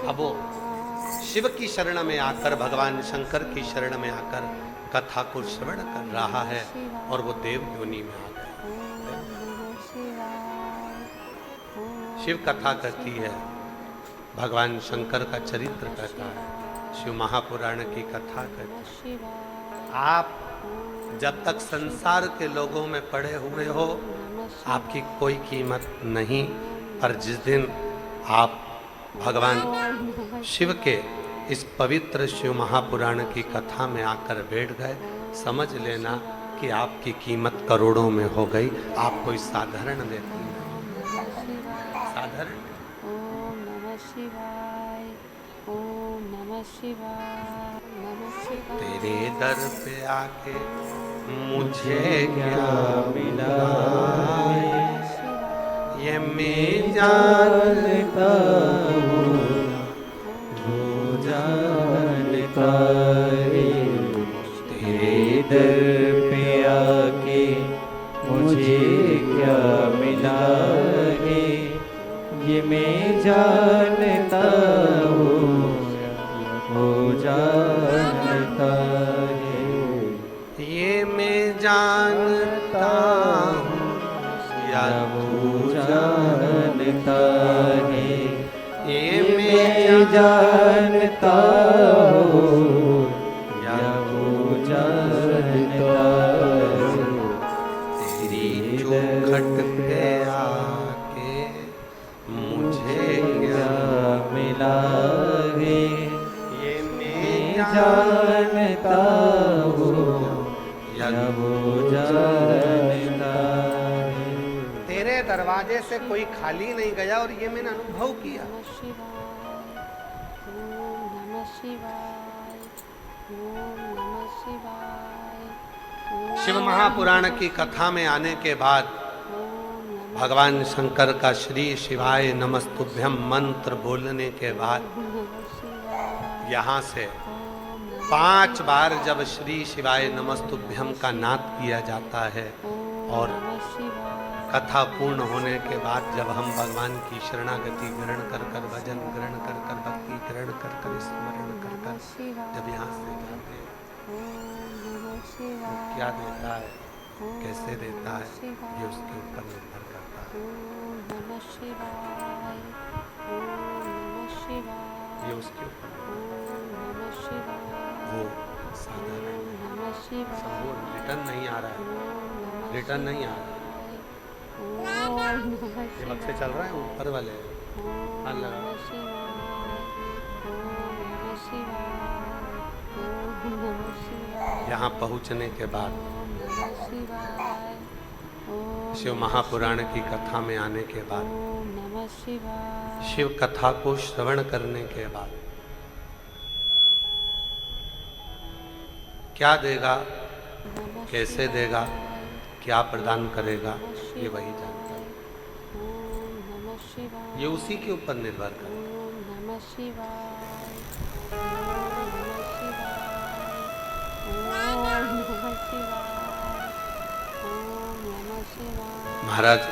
अब वो शिव की शरण में आकर, भगवान शंकर की शरण में आकर कथा को श्रवण कर रहा है और वो देव योनि में आ गया। शिव कथा कहती है, भगवान शंकर का चरित्र कहता है, शिव महापुराण की कथा कहती है। आप जब तक संसार के लोगों में पड़े हुए हो, आपकी कोई कीमत नहीं, पर जिस दिन आप भगवान शिव के इस पवित्र शिव महापुराण की कथा में आकर बैठ गए, समझ लेना कि आपकी कीमत करोड़ों में हो गई। आप कोई साधारण व्यक्ति नहीं, साधारण। ओम नमः शिवाय, ओम नमः शिवाय, नमः शिवाय। तेरे दर पे आके मुझे क्या मिला, ये मैं जानता हूँ, वो जानता है। तेरे दर पे आके मुझे क्या मिला है, ये मैं जानता हूँ, वो जानता है। ये मैं जानता हूँ या वो जानता है, ये मैं जानता हूँ, या वो जानता है। तेरी चौखट पे आके मुझे क्या मिला है, ये मैं जानता हूँ, या वो जानता है। तेरे दरवाजे से कोई खाली नहीं गया और ये मैंने अनुभव किया। नमः शिवाय, ओम नमः शिवाय, ओम नमः शिवाय, ओम शिव महापुराण की कथा में आने के बाद नमः भगवान शंकर का श्री शिवाय नमस्तुभ्यम मंत्र बोलने के बाद शिवाय, यहाँ से ओम 5 बार जब श्री शिवाय नमस्तुभ्यम का नाद किया जाता है और नमः शिवाय, कथा पूर्ण होने के बाद जब हम भगवान की शरणागति ग्रहण कर कर, भजन ग्रहण कर कर, भक्ति ग्रहण कर कर, स्मरण कर कर जब यहाँ से जाते हैं, ओम नमः तो शिवाय, क्या देता है, कैसे देता है, ये उसके ऊपर निर्भर करता है। ओम नमः शिवाय, ओम नमः शिवाय, ये उसके ऊपर निर्भर ओम नमः शिवाय, करता है। वो साधारण ओम नहीं, नमः शिवाय, वो रिटर्न नहीं आ रहा है, ओम नमः रिटर्न नहीं आ रहा है। ओम नमः ये वक्त से चल रहा है ऊपर वाले हाँ लगा। नमः शिवाय, ओम नमः शिवाय, ओम नमः शिवाय, यहाँ पहुँचने के बाद ओम नमः शिवाय, ओम शिव महापुराण की कथा में आने के बाद, ओम नमः शिवाय, शिव कथा को श्रवण करने के बाद क्या देगा, नमः कैसे देगा, क्या प्रदान करेगा, ये वही जानता है। ओम नमः शिवाय, ये उसी के ऊपर निर्भर करता है। ओम नमः शिवाय, ओम नमः शिवाय, ओम नमः शिवाय, ओम नमः शिवाय, महाराज ओम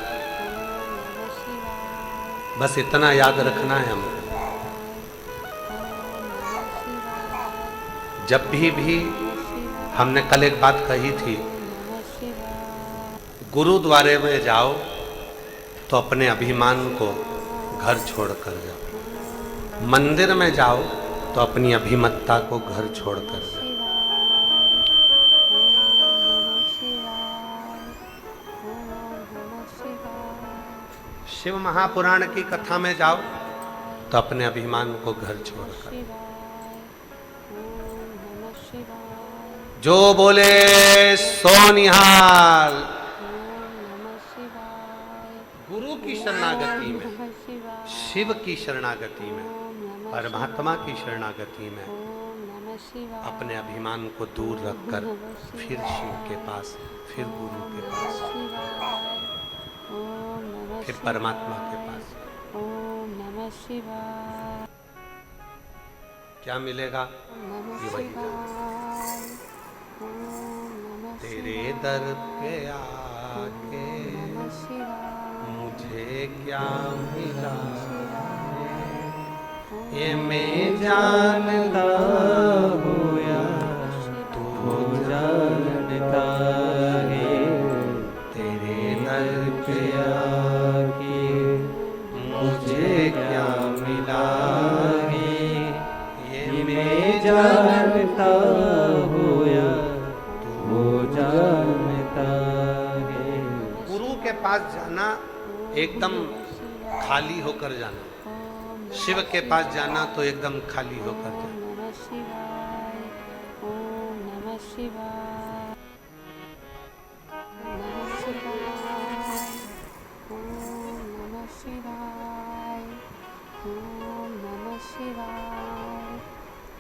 नमः शिवाय, बस इतना याद रखना है हमको, ओम नमः शिवाय, जब भी हमने कल एक बात कही थी, नमः शिवाय, गुरुद्वारे में जाओ तो अपने अभिमान को घर छोड़ कर जाओ, मंदिर में जाओ तो अपनी अभिमत्ता को घर छोड़ कर जाओ। शिव महापुराण की कथा में जाओ तो अपने अभिमान को घर छोड़ कर, जो बोले सो निहाल। गुरु की शरणागति में, शिव की शरणागति में, परमात्मा की शरणागति में अपने अभिमान को दूर रखकर फिर शिव के पास, फिर गुरु के पास, फिर परमात्मा के पास। ओम नमः शिवाय, क्या मिलेगा, नमः ये वही शिवाय, ओम नमः तेरे दर पे आके नमः शिवाय, मुझे क्या मिला, ओम ये मैं जानता हूँ या तू जानता है। तेरे दर पे आके मुझे क्या मिला है, ये मैं जानता हूँ या तू जानता है। गुरु के पास जाना एकदम खाली होकर जाना, शिव के पास जाना तो एकदम खाली होकर जाना। नमः शिवाय, ओम नमः शिवाय, नमः शिवाय, ओम नमः शिवाय, ओम नमः शिवाय,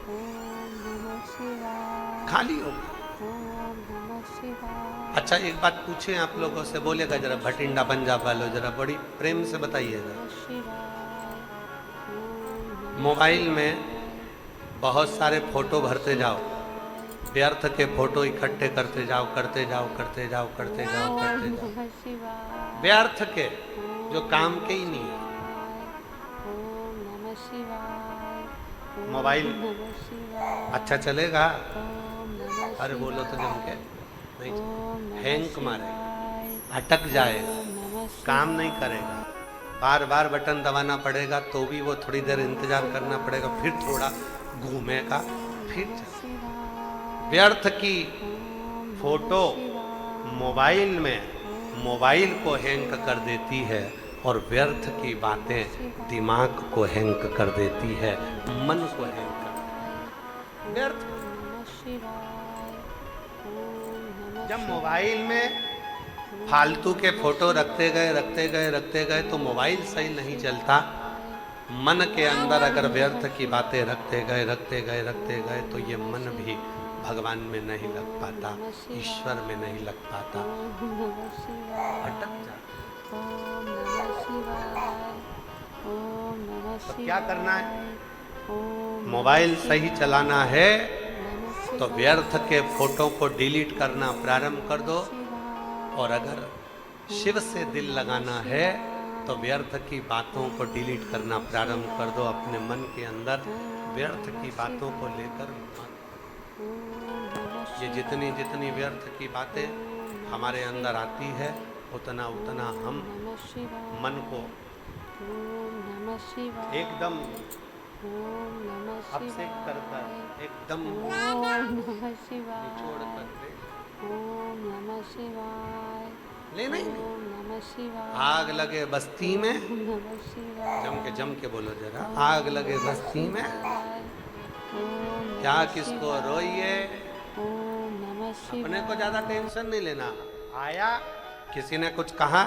ओम नमः शिवाय, खाली होगा। ओम नमः शिवाय। अच्छा एक बात पूछे आप लोगों से, बोलेगा जरा भटिंडा पंजाब वालों, जरा बड़ी प्रेम से बताइएगा। मोबाइल में बहुत सारे फोटो भरते जाओ, व्यर्थ के फोटो इकट्ठे करते जाओ, करते जाओ, करते जाओ, करते जाओ, करते जाओ, नमः शिवाय, व्यर्थ के जो काम के ही नहीं है। ओम नमः शिवाय, ओम मोबाइल नमः शिवाय, अच्छा चलेगा, ओम नमः अरे बोलो तो जम के नहीं चलेगा। ओम नमः हैंग मारे, शिवाय, अटक जाएगा, ओम नमः काम नहीं करेगा, बार बार बटन दबाना पड़ेगा, तो भी वो थोड़ी देर इंतजार करना पड़ेगा, फिर थोड़ा घूमेगा, फिर चलेगा। व्यर्थ की फोटो मोबाइल में मोबाइल को हैंग कर देती है, और व्यर्थ की बातें दिमाग को हैंग कर देती है, मन को हैंग कर देती है। व्यर्थ नमः शिवाय, ओम नमः जब मोबाइल में फालतू के फोटो रखते गए रखते गए रखते गए तो मोबाइल सही नहीं चलता। मन के अंदर अगर व्यर्थ की बातें रखते गए रखते गए रखते गए तो ये मन भी भगवान में नहीं लग पाता, ईश्वर में नहीं लग पाता, ओम नमः शिवाय, अटक जाता। ओम नमः शिवाय, ओम नमः तो शिवाय, क्या करना है? ओम मोबाइल सही चलाना है नमः तो व्यर्थ के फोटो को डिलीट करना प्रारंभ कर दो, शिवाय, और अगर शिव से दिल लगाना है तो व्यर्थ की बातों को डिलीट करना प्रारंभ कर दो। अपने मन के अंदर व्यर्थ की बातों को लेकर मत। ये जितनी जितनी व्यर्थ की बातें हमारे अंदर आती है, उतना उतना हम नमः शिवाय, मन को ओम नमः शिवाय, एकदम ओम नमः अपसेट कर कर, एकदम ओम नमः शिवाय, निचोड़ कर दे। ओम नमः शिवाय, लेना ही नहीं। ओम नमः शिवाय, आग लगे बस्ती में, ओम नमः शिवाय, जम के बोलो जरा, आग लगे बस्ती में ओम क्या किसको रोइए, ओम नमः शिवाय, अपने को ज्यादा टेंशन नहीं लेना। आया, किसी ने कुछ कहा,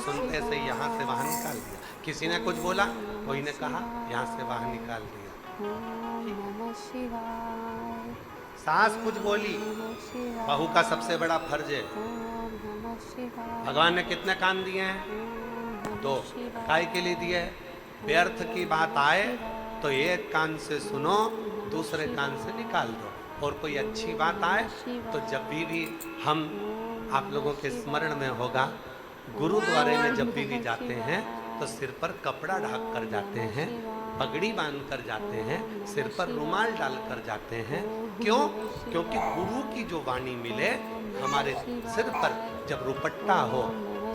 सुनते से यहाँ से वहां निकाल दिया, किसी ने कुछ बोला, कोई ने कहा, यहाँ से वहां निकाल दिया। ओम नमः शिवाय, सास कुछ बोली, नमः शिवाय, बहू का सबसे बड़ा फर्ज है। ओम नमः शिवाय, भगवान ने कितने कान दिए हैं? ओम नमः 2। शिवाय, काय के लिए दिए? व्यर्थ की बात आए तो एक कान से सुनो, दूसरे कान से निकाल दो, और कोई अच्छी बात आए तो जब भी हम आप लोगों के स्मरण में होगा, गुरुद्वारे में जब भी जाते हैं तो सिर पर कपड़ा ढक कर जाते हैं, पगड़ी बांध कर जाते हैं, सिर पर रुमाल डाल कर जाते हैं। क्यों? क्योंकि गुरु की जो वाणी मिले हमारे सिर पर, जब रुपट्टा हो,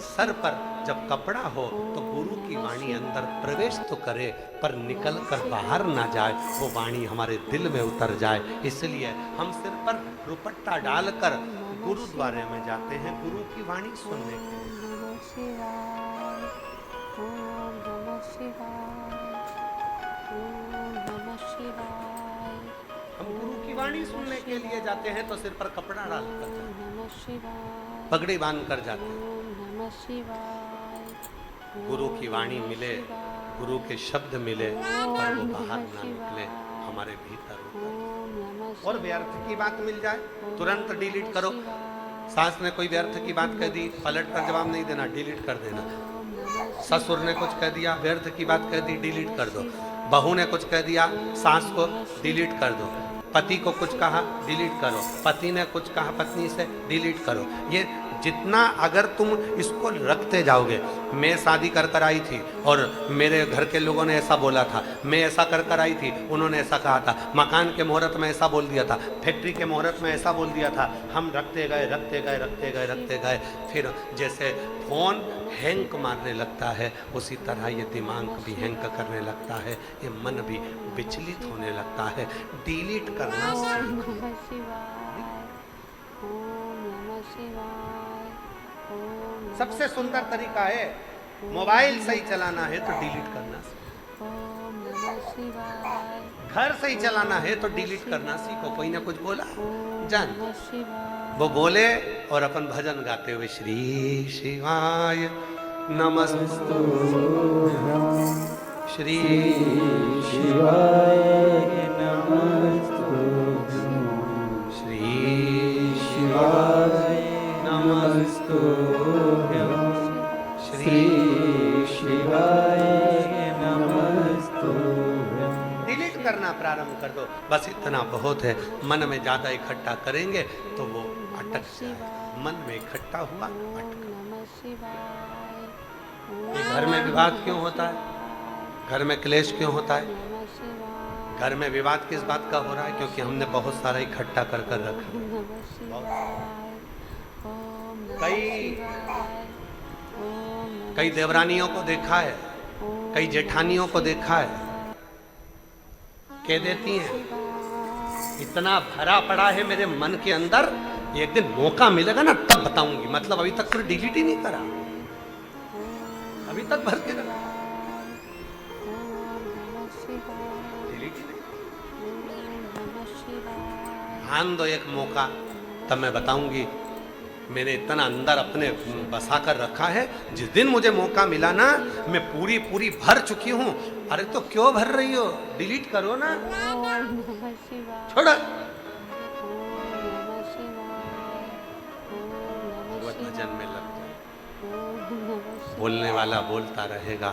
सर पर जब कपड़ा हो, तो गुरु की वाणी अंदर प्रवेश तो करे पर निकल कर बाहर ना जाए, वो वाणी हमारे दिल में उतर जाए। इसलिए हम सिर पर रुपट्टा डालकर गुरुद्वारे में जाते हैं गुरु की वाणी सुनने के लिए। ओम नमः शिवाय, ओम नमः शिवाय, ओम नमः शिवाय, हम गुरु की वाणी सुनने के लिए जाते हैं तो सिर पर कपड़ा डालकर जाते हैं, ओम नमः शिवाय, पगड़ी बांध कर जाते हैं। ओम नमः शिवाय, गुरु की वाणी मिले, गुरु के शब्द मिले, पर वो बाहर ना निकले, हमारे भीतर उतर। ओम नमः और व्यर्थ की बात मिल जाए तुरंत डिलीट करो। सास ने कोई व्यर्थ की बात कह दी, पलट कर जवाब नहीं देना, डिलीट कर देना। ससुर ने कुछ कह दिया, व्यर्थ की बात कह दी, डिलीट कर दो। बहू ने कुछ कह दिया, सास को डिलीट कर दो। पति को कुछ कहा डिलीट करो, पति ने कुछ कहा पत्नी से डिलीट करो। ये जितना अगर तुम इसको रखते जाओगे, मैं शादी कर कर आई थी और मेरे घर के लोगों ने ऐसा बोला था, मैं ऐसा कर कर आई थी उन्होंने ऐसा कहा था, मकान के मुहूर्त में ऐसा बोल दिया था, फैक्ट्री के मुहूर्त में ऐसा बोल दिया था, हम रखते गए रखते गए रखते गए रखते गए, फिर जैसे फोन हैंग मारने लगता है उसी तरह ये दिमाग भी हैंग करने लगता है, ये मन भी विचलित होने लगता है। डिलीट करना ओम सीखो। नमः शिवाय, ओम नमः शिवाय, ओम नमः सबसे सुंदर तरीका है, मोबाइल सही चलाना है तो डिलीट करना सीखो, ओम नमः शिवाय, घर सही चलाना है तो डिलीट करना सीखो। कोई ना कुछ बोला ओम जान नमः शिवाय, वो बोले और अपन भजन गाते हुए श्री शिवाय नमस्तु श्री शिवाय नमस्तुभ्यं श्री शिवाय नमस्तुभ्यं श्री शिवाय नमस्तुभ्यं। डिलीट करना प्रारंभ कर दो, बस इतना बहुत है। मन में ज्यादा इकट्ठा करेंगे तो वो अटक जाएगा, मन में इकट्ठा हुआ अटक। नमः शिवाय, ये घर में विवाद क्यों होता है, घर में क्लेश क्यों होता है, नमः शिवाय, घर में विवाद किस बात का हो रहा है, क्योंकि हमने बहुत सारा इकट्ठा कर कर रखा। नमः शिवाय, ओम नमः कई- शिवाय, ओम नमः कई देवरानियों को देखा है, ओम कई जेठानियों को देखा है, कह देती हैं शिवाय, इतना भरा पड़ा है मेरे मन के अंदर, एक दिन मौका मिलेगा ना तब बताऊंगी। मतलब अभी तक फिर डिलीट ही नहीं करा, अभी तक भर के रखा, ओम नमः शिवाय, डिलीट ही नहीं। ओम नमः शिवाय, ध्यान दो एक मौका, तब मैं बताऊंगी। मैंने इतना अंदर अपने बसा कर रखा है, जिस दिन मुझे मौका मिला ना मैं पूरी पूरी भर चुकी हूँ। अरे तो क्यों भर रही हो, डिलीट करो ना, ओम नमः शिवाय, छोड़। ओम नमः शिवाय, ओम नमः भगवत भजन में लग जाओ, शिवाय, ओम नमः शिवाय, बोलने वाला बोलता रहेगा,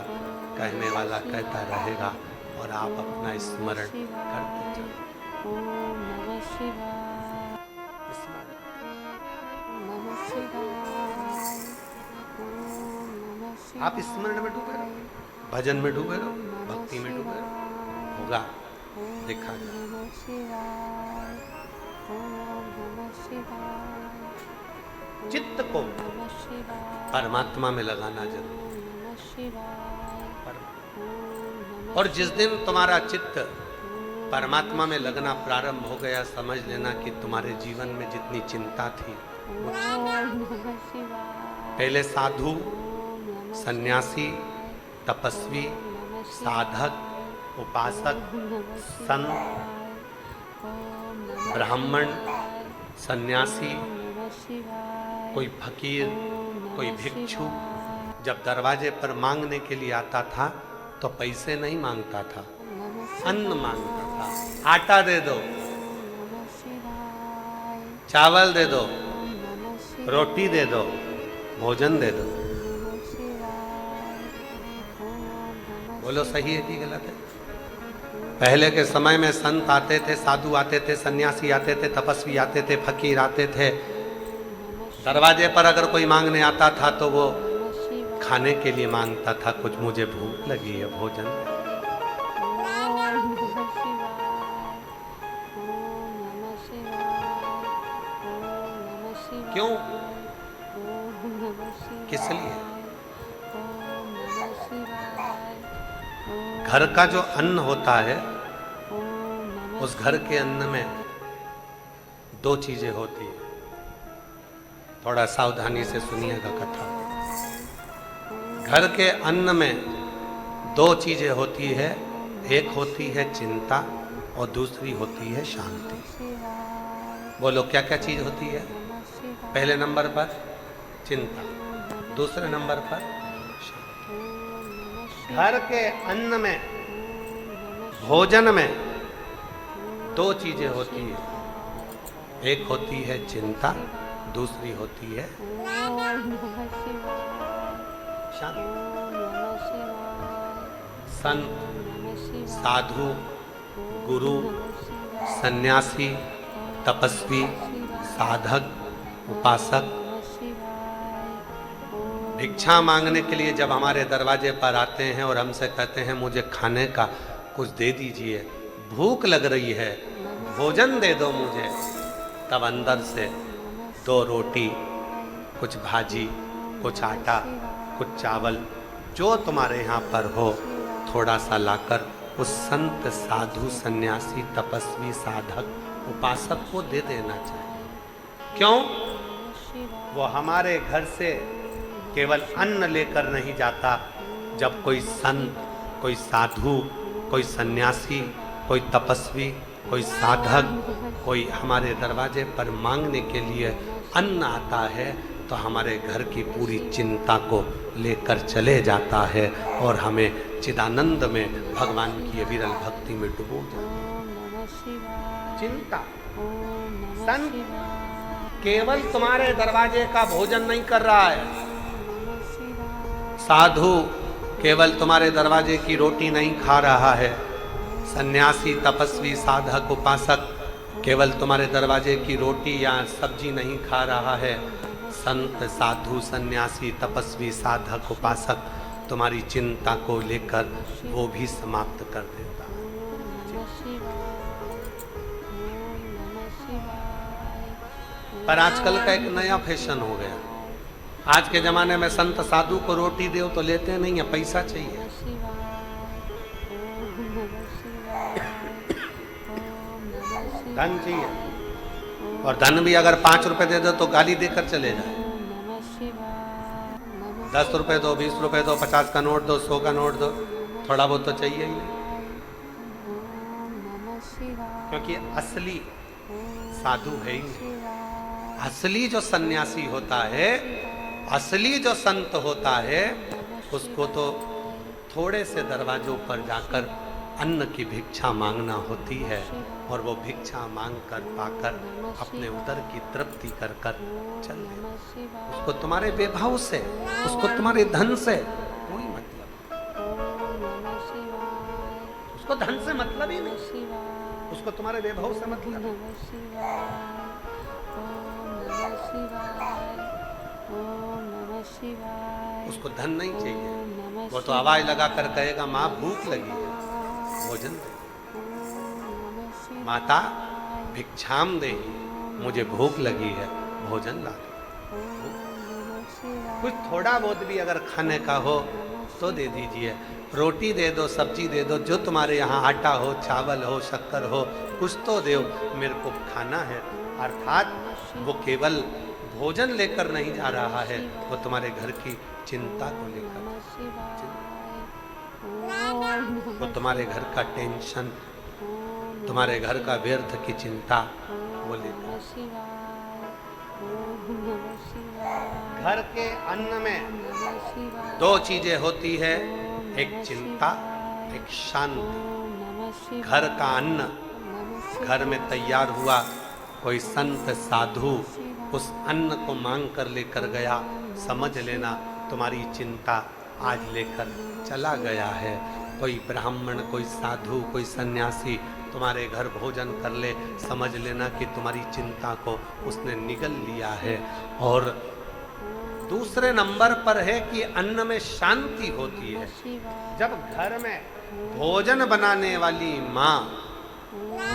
कहने वाला कहता रहेगा और आप अपना स्मरण करते चलो। ओम नमः शिवाय, स्मरण। नमः शिवाय, ओम नमः शिवाय, आप स्मरण में डूबे रहो, भजन में डूबे रहो, भक्ति में डूबे रहो, होगा देखा जाए। नमः शिवाय, ओम नमः शिवाय, चित्त को नमः शिवाय, परमात्मा में लगाना जरूर। ओम नमः शिवाय, ओम नमः और जिस दिन तुम्हारा चित्त परमात्मा में लगना प्रारंभ हो गया, समझ लेना कि तुम्हारे जीवन में जितनी चिंता थी, वो ओम नमः शिवाय, पहले साधु, ओम नमः सन्यासी, तपस्वी, नमः साधक, उपासक, संत, ओम नमः ब्राह्मण, सन्यासी, नमः शिवाय, कोई फकीर, कोई भिक्षु, जब दरवाजे पर मांगने के लिए आता था तो पैसे नहीं मांगता था, अन्न मांगता था। आटा दे दो, नमः शिवाय, चावल दे दो, नमः शिवाय, रोटी दे दो, भोजन दे दो। नमः शिवाय, ओम नमः बोलो सही है कि गलत है? पहले के समय में संत आते थे, साधु आते थे, सन्यासी आते थे, तपस्वी आते थे, फकीर आते थे। दरवाजे पर अगर कोई मांगने आता था तो वो शिवाय, खाने के लिए मांगता था, कुछ मुझे भूख लगी है, भोजन। ओम नमः शिवाय, ओम नमः शिवाय, ओम नमः शिवाय, क्यों? ओम नमः शिवाय, किस लिए? ओम नमः शिवाय, ओम घर का जो अन्न होता है, ओम नमः उस घर के अन्न में दो चीजें होती है। थोड़ा सावधानी से सुनिएगा कथा। घर के अन्न में दो चीजें होती है, एक होती है चिंता और दूसरी होती है शांति। शिवाय, बोलो क्या क्या चीज होती है? नमः शिवाय, पहले नंबर पर चिंता, दूसरे नंबर पर शांति। ओम नमः शिवाय, घर के अन्न में, ओम नमः भोजन में दो चीजें होती है, एक होती है चिंता, दूसरी होती है ओम नमः शिवाय, शांति। ओम नमः शिवाय, संत, नमः शिवाय, साधु, गुरु, सन्यासी, तपस्वी, साधक, उपासक भिक्षा मांगने के लिए जब हमारे दरवाजे पर आते हैं और हमसे कहते हैं मुझे खाने का कुछ दे दीजिए, भूख लग रही है, भोजन दे दो मुझे, तब अंदर से 2 रोटी, कुछ भाजी, कुछ आटा, कुछ चावल, जो तुम्हारे यहाँ पर हो थोड़ा सा लाकर उस संत, साधु, सन्यासी, तपस्वी, साधक, उपासक को दे देना चाहिए। क्यों? वो हमारे घर से केवल अन्न लेकर नहीं जाता। जब कोई संत, कोई साधु, कोई सन्यासी, कोई तपस्वी, कोई साधक, कोई हमारे दरवाजे पर मांगने के लिए अन्न आता है तो हमारे घर की पूरी चिंता को लेकर चले जाता है और हमें चिदानंद में भगवान की अविरल भक्ति में डुबो जाता है। चिंता, संत केवल तुम्हारे दरवाजे का भोजन नहीं कर रहा है, साधु केवल तुम्हारे दरवाजे की रोटी नहीं खा रहा है, सन्यासी, तपस्वी, साधक, उपासक केवल तुम्हारे दरवाजे की रोटी या सब्जी नहीं खा रहा है, संत, साधु, सन्यासी, तपस्वी, साधक, उपासक तुम्हारी चिंता को लेकर वो भी समाप्त कर देता है। पर आजकल का एक नया फैशन हो गया। आज के जमाने में संत साधु को रोटी दो तो लेते नहीं है, पैसा चाहिए। धन चाहिए, और धन भी अगर 5 रुपए दे दो तो गाली देकर चले जाए। 10 रुपए दो, 20 रुपए दो, 50 का नोट दो, 100 का नोट दो, थोड़ा बहुत तो चाहिए ही। क्योंकि असली साधु है ही नहीं। असली जो सन्यासी होता है, असली जो संत होता है, उसको तो थोड़े से दरवाजों पर जाकर अन्न की भिक्षा मांगना होती है और वो भिक्षा मांग कर पाकर अपने उदर की तृप्ति कर कर चल दे। उसको तुम्हारे वैभव से, उसको तुम्हारे धन से कोई मतलब, उसको धन से मतलब ही नहीं, उसको तुम्हारे वैभव से मतलब। उसको धन नहीं चाहिए, वो तो आवाज लगाकर कहेगा माँ भूख लगी है, भोजन दे। माता भिक्षाम दे, मुझे भूख लगी है, भोजन ला दे। कुछ थोड़ा बहुत भी अगर खाने का हो तो दे दीजिए, रोटी दे दो, सब्जी दे दो, जो तुम्हारे यहाँ आटा हो, चावल हो, शक्कर हो, कुछ तो दो, मेरे को खाना है। अर्थात वो केवल भोजन लेकर नहीं जा रहा है, वो तुम्हारे घर की चिंता को लेकर, वो तुम्हारे घर का टेंशन, तुम्हारे घर का व्यर्थ की चिंता वो लेकर। घर के अन्न में 2 चीजें होती है, एक चिंता, एक शांति। घर का अन्न घर में तैयार हुआ, कोई संत साधु उस अन्न को मांग कर लेकर गया, समझ लेना तुम्हारी चिंता आज लेकर चला गया है। कोई ब्राह्मण, कोई साधु, कोई सन्यासी तुम्हारे घर भोजन कर ले, समझ लेना कि तुम्हारी चिंता को उसने निगल लिया है। और दूसरे नंबर पर है कि अन्न में शांति होती है। जब घर में भोजन बनाने वाली माँ,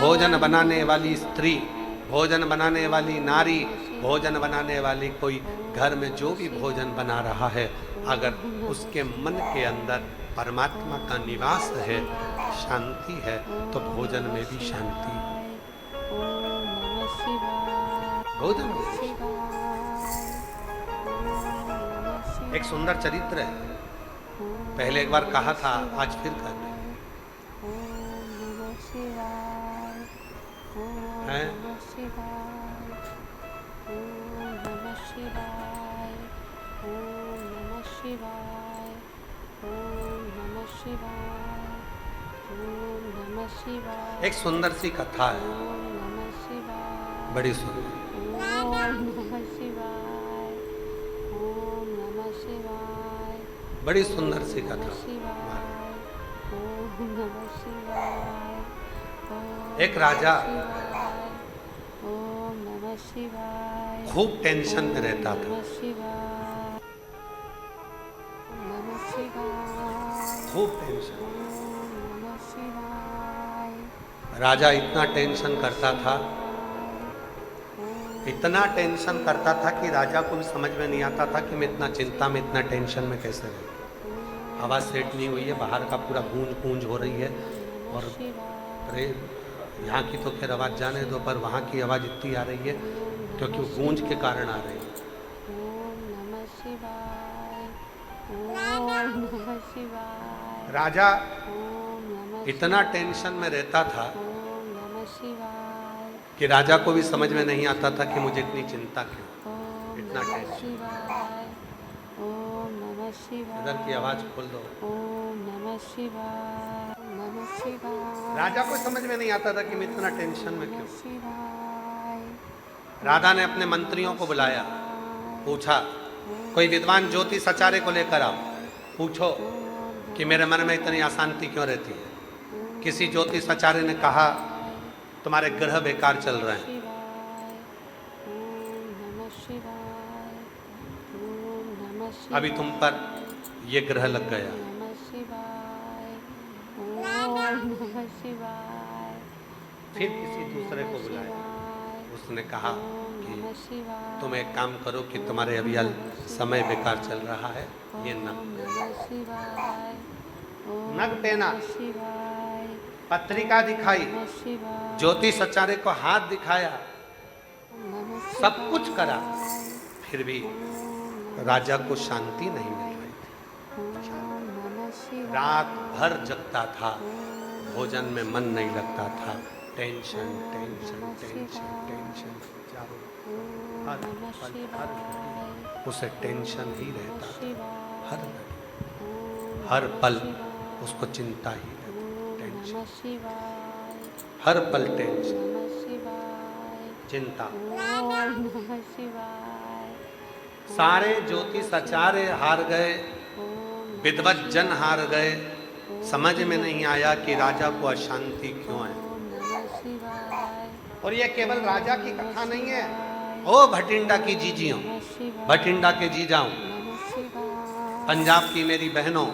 भोजन बनाने वाली स्त्री, भोजन बनाने वाली नारी, भोजन बनाने वाली कोई घर में जो भी भोजन बना रहा है, अगर उसके मन के अंदर परमात्मा का निवास है, शांति है, तो भोजन में भी शांति है। भोजन में एक सुंदर चरित्र है, पहले एक बार कहा था, आज फिर कर रहे हैं। एक सुंदर सी कथा है, बड़ी सुंदर, बड़ी सुंदर सी कथा। एक राजा ओम नमः शिवाय। खूब टेंशन में रहता था, नमः शिवाय। नमः शिवाय। खूब टेंशन। नमः शिवाय। राजा इतना टेंशन करता था, इतना टेंशन करता था कि राजा को भी समझ में नहीं आता था कि मैं इतना चिंता में, इतना टेंशन में कैसे रहूं। आवाज़ सेट नहीं हुई है, बाहर का पूरा गूंज गूंज हो रही है। और अरे यहाँ की तो खैर आवाज़ जाने दो, पर वहाँ की आवाज़ इतनी आ रही है क्योंकि वो गूंज के कारण आ रही है। ओम नमः शिवाय। ओम नमः शिवाय। राजा ओम नमः इतना टेंशन में रहता था ओम नमः शिवाय। कि राजा को भी समझ में नहीं आता था कि मुझे इतनी चिंता क्यों, ओम इतना नमः टेंशन। शिवाय। ओम नमः शिवाय। इधर की आवाज़ खोल दो। ओम नमः शिवाय। नमः शिवाय। राजा को समझ में नहीं आता था कि मैं इतना टेंशन में क्यों। शिवाय। राजा ने अपने मंत्रियों को बुलाया, पूछा कोई विद्वान ज्योतिष आचार्य को लेकर आओ, पूछो कि मेरे मन में इतनी अशांति क्यों रहती है। किसी ज्योतिष आचार्य ने कहा तुम्हारे ग्रह बेकार चल रहे हैं। शिवाय। ओम नमः शिवाय। ओम नमः शिवाय। अभी तुम पर ये ग्रह लग गया। नमः शिवाय। ओम नमः शिवाय। फिर किसी दूसरे को बुलाया, उसने कहा कि तुम एक काम करो कि तुम्हारे अभी समय बेकार चल रहा है, ये नग नग पहना, पत्रिका दिखाई, ज्योतिष आचार्य को हाथ दिखाया, सब कुछ करा, फिर भी राजा को शांति नहीं मिल रही थी। रात भर जगता था, भोजन में मन नहीं लगता था, टेंशन टेंशन टेंशन टेंशन, हर पल हर घड़ी उसे टेंशन ही रहता था। हर पल उसको चिंता ही रहती, टेंशन, हर पल टेंशन, चिंता। सारे ज्योतिष आचार्य हार गए, विद्वत जन हार गए, समझ में नहीं आया कि राजा को अशांति क्यों है। और ये केवल राजा की कथा नहीं है, ओ भटिंडा की जीजियों, भटिंडा के जीजाओं, पंजाब की मेरी बहनों,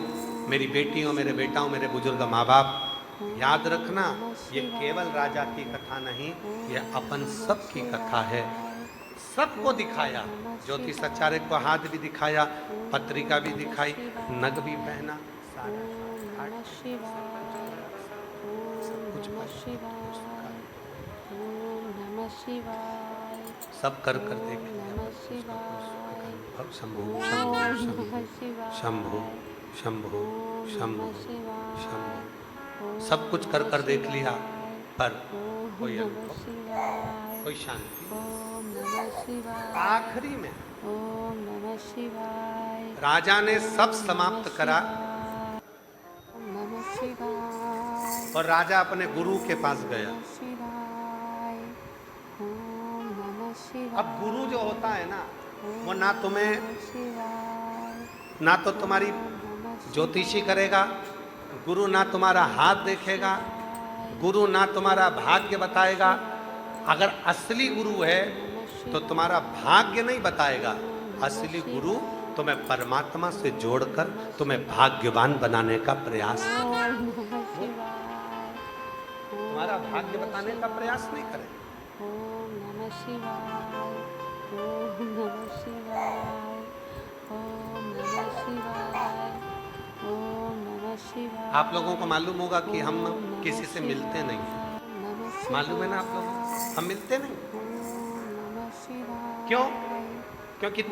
मेरी बेटियों, मेरे बेटाओं, मेरे बुजुर्ग माँ बाप, याद रखना ये केवल राजा की कथा नहीं, ये अपन सब की कथा है। सबको दिखाया, ज्योतिष आचार्य को हाथ भी दिखाया, पत्रिका भी दिखाई, नग भी पहना, सारा सब कर कर देख लिया। शंभु शंभु शंभु शंभु शंभु शंभु, सब कुछ कर कर देख लिया, पर कोई अनुभव, कोई शांति। आखिरी में राजा ने सब समाप्त करा और राजा अपने गुरु के पास गया। अब गुरु जो होता है ना, वो ना तो तुम्हारी ज्योतिषी करेगा, गुरु ना तुम्हारा हाथ देखेगा, गुरु ना तुम्हारा भाग्य बताएगा। अगर असली गुरु है तो तुम्हारा भाग्य नहीं बताएगा, असली गुरु तुम्हें परमात्मा से जोड़कर तुम्हें भाग्यवान बनाने का प्रयास करेगा, तुम्हारा भाग्य बताने का प्रयास नहीं करेगा। ओम नमः शिवाय। ओम नमः शिवाय। ओम नमः शिवाय। ओम नमः शिवाय। आप लोगों को मालूम होगा कि हम किसी से मिलते नहीं हैं, मालूम है ना आप लोगों को, हम मिलते नहीं। क्यों? क्योंकि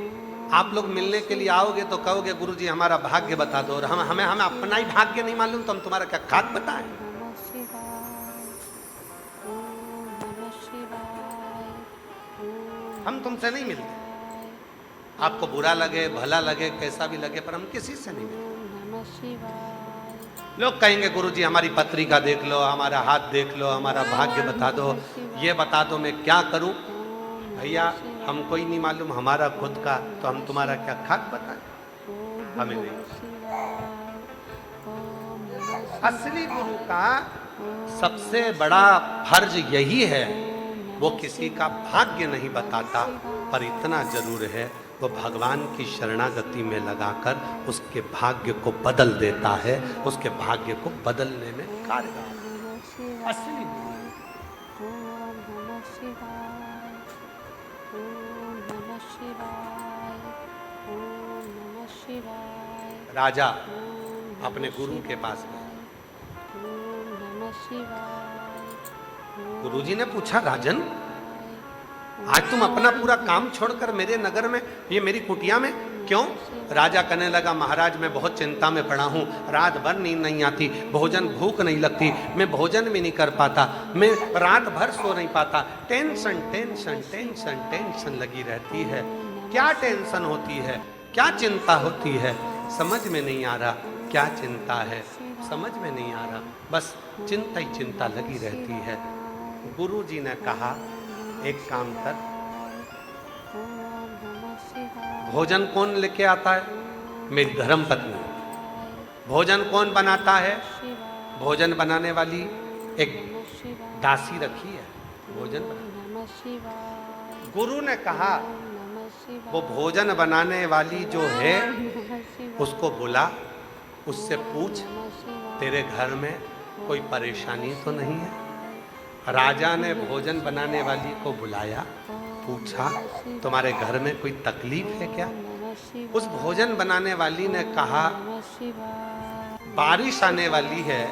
आप लोग मिलने के लिए आओगे तो कहोगे गुरुजी हमारा भाग्य बता दो, और हमें अपना ही भाग्य नहीं मालूम तो हम तुम्हारा क्या खाक बताएं। हम तुमसे नहीं मिलते, आपको बुरा लगे भला लगे कैसा भी लगे, पर हम किसी से नहीं मिलते। लोग कहेंगे गुरुजी हमारी पत्रिका देख लो, हमारा हाथ देख लो, हमारा भाग्य बता दो, ये बता दो मैं क्या करूं। भैया हमको ही नहीं मालूम हमारा खुद का, तो हम तुम्हारा क्या खाक बताएं, हमें नहीं। असली गुरु का सबसे बड़ा फर्ज यही है, वो किसी का भाग्य नहीं बताता, पर इतना जरूर है वो भगवान की शरणागति में लगाकर उसके भाग्य को बदल देता है, उसके भाग्य को बदलने में कारगर है। असली गुरु। ओम नमः शिवाय, ओम नमः शिवाय, ओम नमः शिवाय। राजा ओम अपने गुरु के पास गए। ओम नमः शिवाय। गुरुजी ने पूछा, राजन आज तुम अपना पूरा काम छोड़कर मेरे नगर में, ये मेरी कुटिया में क्यों? राजा कहने लगा, महाराज मैं बहुत चिंता में पड़ा हूँ, रात भर नींद नहीं आती, भोजन भूख नहीं लगती, मैं भोजन भी नहीं कर पाता, मैं रात भर सो नहीं पाता, टेंशन टेंशन टेंशन टेंशन लगी रहती है। क्या टेंशन होती है, क्या चिंता होती है, समझ में नहीं आ रहा। क्या चिंता है, समझ में नहीं आ रहा, बस चिंता ही चिंता लगी रहती है। गुरु जी ने कहा, एक काम कर, भोजन कौन लेके आता है? मेरी धर्म पत्नी। भोजन कौन बनाता है? भोजन बनाने वाली एक दासी रखी है, भोजन बना। गुरु ने कहा, वो भोजन बनाने वाली जो है उसको बुला, उससे पूछ तेरे घर में कोई परेशानी तो नहीं है। राजा ने भोजन बनाने वाली को बुलाया, पूछा तुम्हारे घर में कोई तकलीफ है क्या? उस भोजन बनाने वाली ने कहा, बारिश आने वाली है,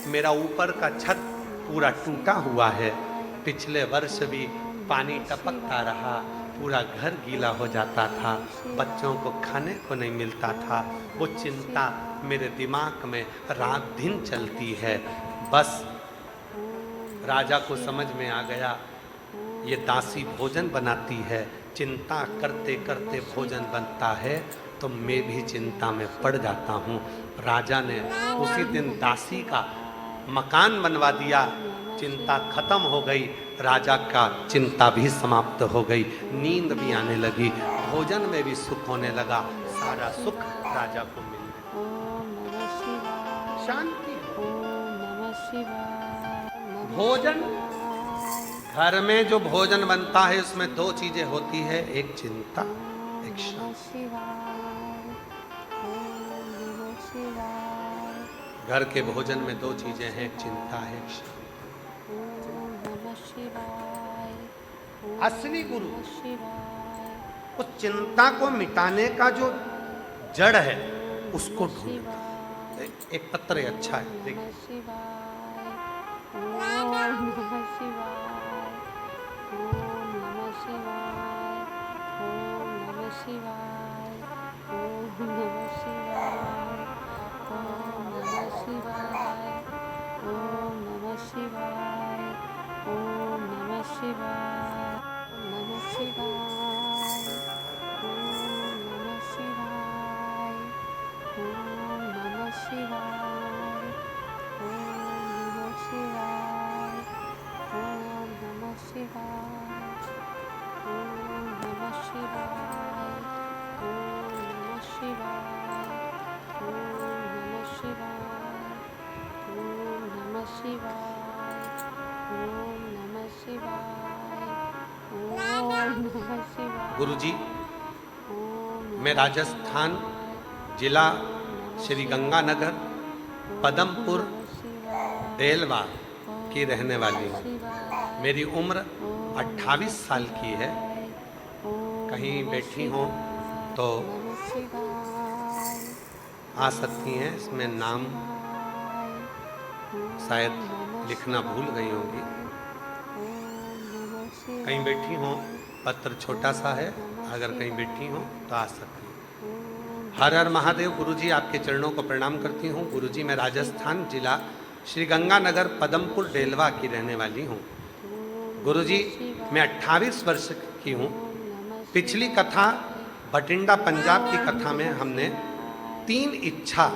मेरा ऊपर का छत पूरा टूटा हुआ है, पिछले वर्ष भी पानी टपकता रहा, पूरा घर गीला हो जाता था, बच्चों को खाने को नहीं मिलता था, वो चिंता मेरे दिमाग में रात दिन चलती है। बस राजा को समझ में आ गया, ये दासी भोजन बनाती है, चिंता करते करते भोजन बनता है, तो मैं भी चिंता में पड़ जाता हूँ। राजा ने उसी दिन दासी का मकान बनवा दिया, चिंता खत्म हो गई, राजा का चिंता भी समाप्त हो गई, नींद भी आने लगी, भोजन में भी सुख होने लगा, सारा सुख राजा को मिल गया। शांति। भोजन, घर में जो भोजन बनता है उसमें दो चीजें होती है, एक चिंता, एक शांति। घर के भोजन में दो चीजें हैं, एक चिंता है, एक शांति। असली गुरु उस चिंता को मिटाने का जो जड़ है उसको ढूंढता। एक पत्र अच्छा है, देखिए। गुरुजी, मैं राजस्थान जिला श्री गंगानगर पदमपुर डेलवा की रहने वाली हूँ। मेरी उम्र 28 साल की है। कहीं बैठी हो तो आ सकती हैं, इसमें नाम शायद लिखना भूल गई होंगी। कहीं बैठी हो, पत्र छोटा सा है, अगर कहीं बैठी हो तो आ सकती हैं। हर हर महादेव। गुरुजी आपके चरणों को प्रणाम करती हूँ। गुरुजी मैं राजस्थान जिला श्री गंगानगर पदमपुर डेलवा की रहने वाली हूँ। गुरुजी मैं 28 वर्ष की हूँ। पिछली कथा बठिंडा पंजाब की कथा में हमने 3 इच्छा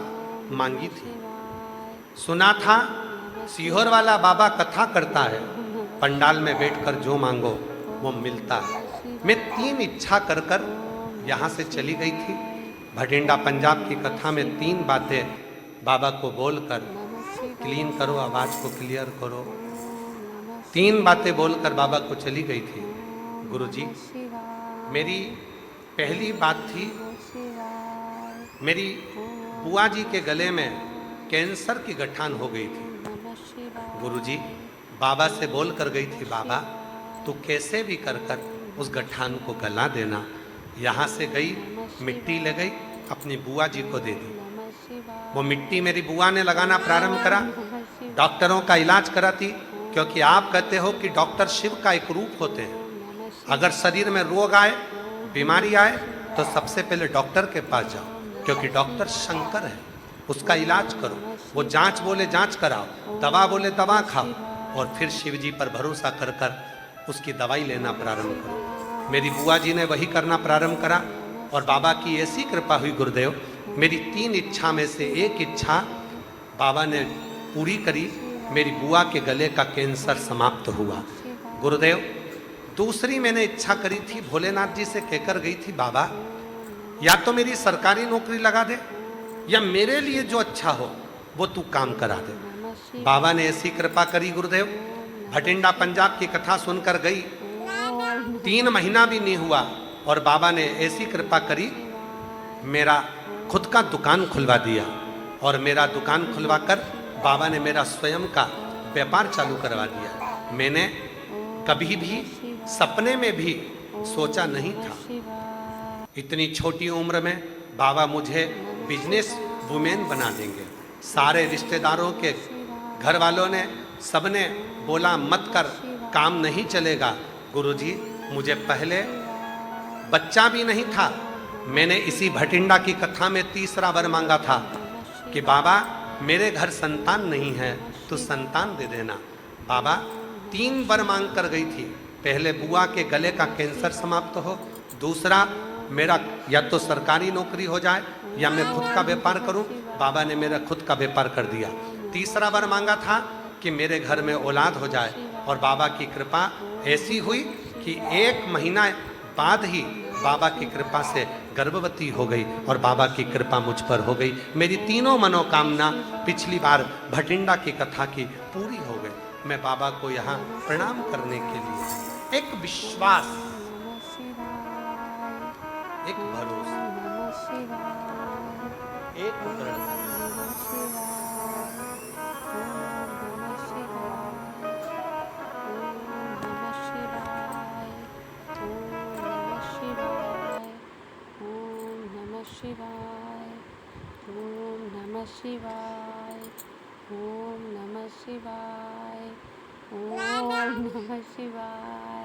मांगी थी। सुना था सीहोर वाला बाबा कथा करता है, पंडाल में बैठकर जो मांगो वो मिलता है। मैं 3 इच्छा कर कर यहाँ से चली गई थी। भटिंडा पंजाब की कथा में 3 बातें बाबा को बोलकर क्लीन करो, आवाज को क्लियर करो। 3 बातें बोलकर बाबा को चली गई थी। गुरुजी, मेरी पहली बात थी, मेरी बुआ जी के गले में कैंसर की गठान हो गई थी। गुरुजी, बाबा से बोल कर गई थी, बाबा तू कैसे भी कर कर उस गठान को गला देना। यहाँ से गई, मिट्टी ले गई, अपनी बुआ जी को दे दी। वो मिट्टी मेरी बुआ ने लगाना प्रारंभ करा, डॉक्टरों का इलाज कराती, क्योंकि आप कहते हो कि डॉक्टर शिव का एक रूप होते हैं। अगर शरीर में रोग आए, बीमारी आए, तो सबसे पहले डॉक्टर के पास जाओ, क्योंकि डॉक्टर शंकर है, उसका इलाज करो। वो जांच बोले जांच कराओ, दवा बोले दवा खाओ, और फिर शिव जी पर भरोसा कर कर उसकी दवाई लेना प्रारंभ करो। मेरी बुआ जी ने वही करना प्रारंभ करा, और बाबा की ऐसी कृपा हुई गुरुदेव, मेरी 3 इच्छा में से एक इच्छा बाबा ने पूरी करी। मेरी बुआ के गले का कैंसर समाप्त हुआ। गुरुदेव, दूसरी मैंने इच्छा करी थी, भोलेनाथ जी से कहकर गई थी, बाबा या तो मेरी सरकारी नौकरी लगा दे, या मेरे लिए जो अच्छा हो वो तू काम करा दे। बाबा ने ऐसी कृपा करी गुरुदेव, भटिंडा पंजाब की कथा सुनकर गई, 3 महीना भी नहीं हुआ, और बाबा ने ऐसी कृपा करी, मेरा खुद का दुकान खुलवा दिया। और मेरा दुकान खुलवा कर बाबा ने मेरा स्वयं का व्यापार चालू करवा दिया। मैंने कभी भी सपने में भी सोचा नहीं था, इतनी छोटी उम्र में बाबा मुझे बिजनेस वुमेन बना देंगे। सारे रिश्तेदारों के घर वालों ने, सबने बोला मत कर, काम नहीं चलेगा। गुरुजी, मुझे पहले बच्चा भी नहीं था, मैंने इसी भटिंडा की कथा में तीसरा वर मांगा था कि बाबा मेरे घर संतान नहीं है, तो संतान दे देना। बाबा 3 वर मांग कर गई थी, पहले बुआ के गले का कैंसर समाप्त हो, दूसरा मेरा या तो सरकारी नौकरी हो जाए या मैं खुद का व्यापार करूं। बाबा ने मेरा खुद का व्यापार कर दिया। तीसरा वर मांगा था कि मेरे घर में औलाद हो जाए, और बाबा की कृपा ऐसी हुई कि 1 महीना बाद ही बाबा की कृपा से गर्भवती हो गई, और बाबा की कृपा मुझ पर हो गई। मेरी तीनों मनोकामना पिछली बार भटिंडा की कथा की पूरी हो गई। मैं बाबा को यहाँ प्रणाम करने के लिए एक विश्वास, एक भरोसा, एक दृढ़ता, शिवाय, ओम नमः शिवाय, ओम नमः शिवाय, ओम नमः शिवाय,